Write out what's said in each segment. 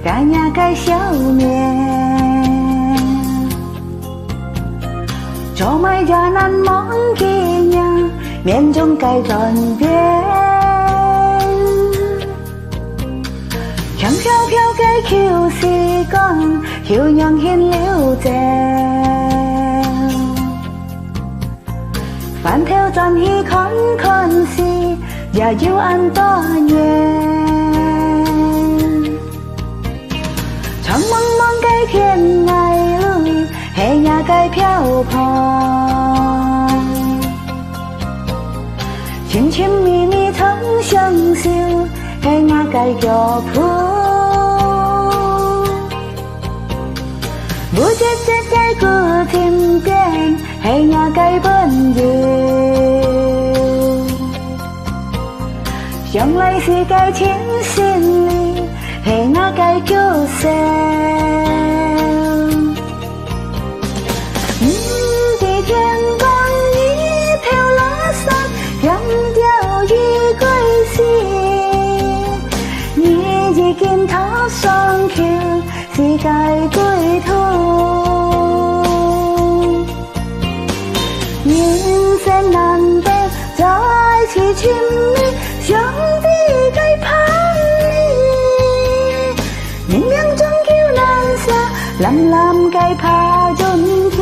cả nhà cái消灭，做埋家难忘记呀，面中该转变，香飘飘嘅舊時光，要讓獻了謝，飯條站起看看時，也要按多年。長茫茫嘅天涯路，黑夜嘅漂泊，尋尋覓覓曾相守，黑夜嘅腳步，不知這嘅孤天邊，黑夜嘅奔遊，相來是嘅情心裡。黑夜嘅叫聲，地天光一條垃圾，扔掉一歸時，你已見他雙橋，是該歸途。人生難得在一起親密，兄弟該盼。lâm lâm cây pha chôn thiên,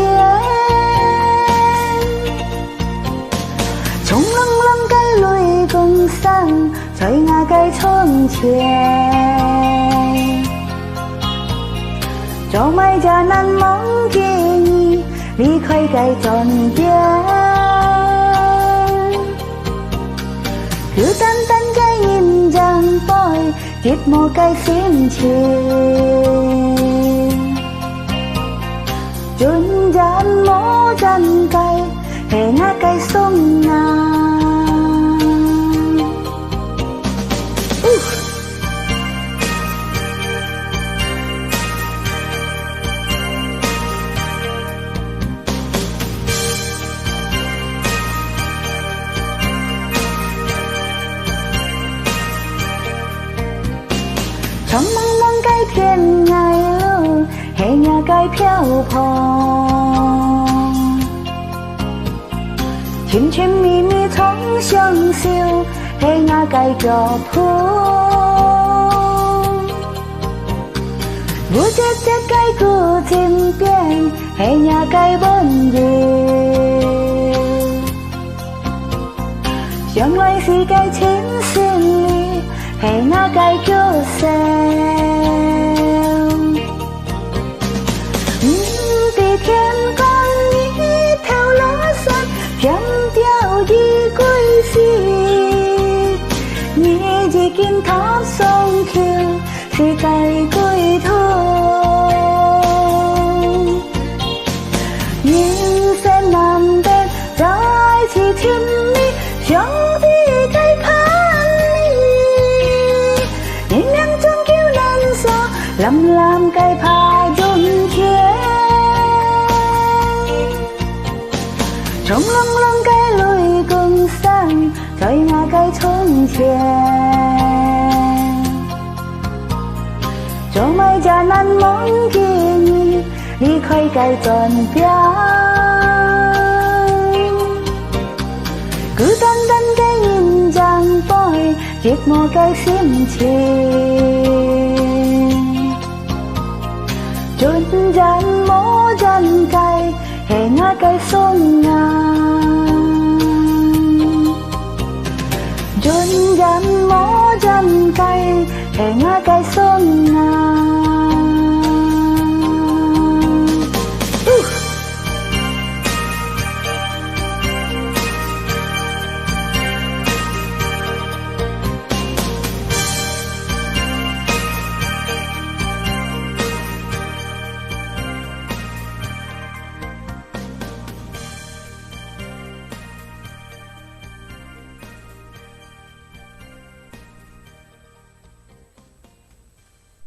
trong lăng lăng cây lùi cùng sang, trời ngả cây chôn chén, cho mai cha nan mong kỷ niệm, ly khai cây tròn biên, cứ tan tan cây nhìn rằng bôi, tiếp một cây xiêm chiên. Chốn gian mố chân cây, hệ ngã cây sông ngà. Trong mong mong cây thiên ngày lưu, hệ nhà cây phiêu phò. Chim chim mi mi trong相守，黑夜嘅腳步，不知這嘅孤天邊，黑夜嘅奔遊，相來是嘅情心裡，黑夜嘅叫聲。地天光一條垃圾，扔掉一歸時，你已見他雙橋，是該歸途。人生難得在一起親密，兄弟該盼你，人兩終究難捨，lâm lâm該怕chôn thiên。trong lăng lăng cái lối cùng sang, trời ngả cái chôn chén, cho mai cha nan mong kỷ niệm, ly khai cái tròn biên, cứ tan tan cái nhìn rằng bôi, chiếc mô cái xiêm chiên, chốn gian mô chân cây, hệ ngã cái sông ngà. Chốn gian mó chân cây, hệ ngã cái sông ngà.